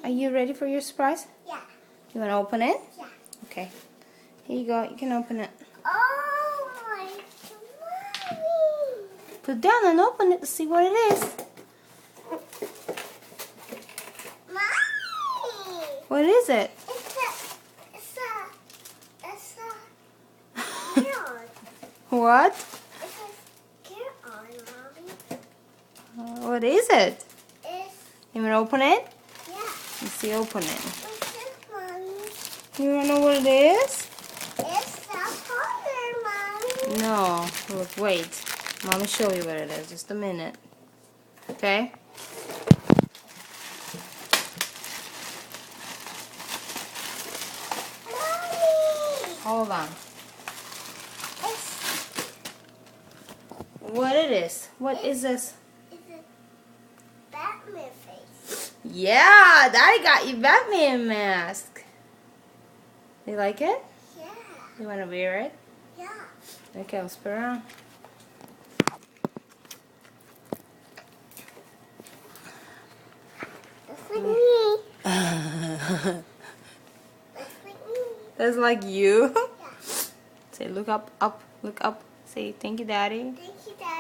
Are you ready for your surprise? Yeah. You want to open it? Yeah. Okay. Here you go. You can open it. Oh my mommy. Put it down and open it to see what it is. Mommy. What is it? It's a carrot. What? It's a carrot, mommy. What is it? It's, You want to open it? yeah. Let's see, open it. What's this, mommy? You want to know what it is? It's a powder, mommy. No. Look, wait. Mama show you what it is. Just a minute. Okay? Mommy. Hold on. It's What it is? What is this? It's a Batman face. Yeah, Daddy got you Batman mask. You like it? Yeah. You want to wear it? Yeah. Okay, let's put it on. That's like me. That's like me. That's like you. Yeah. Say, look up, up, look up. Say, thank you, Daddy. Thank you, Dad.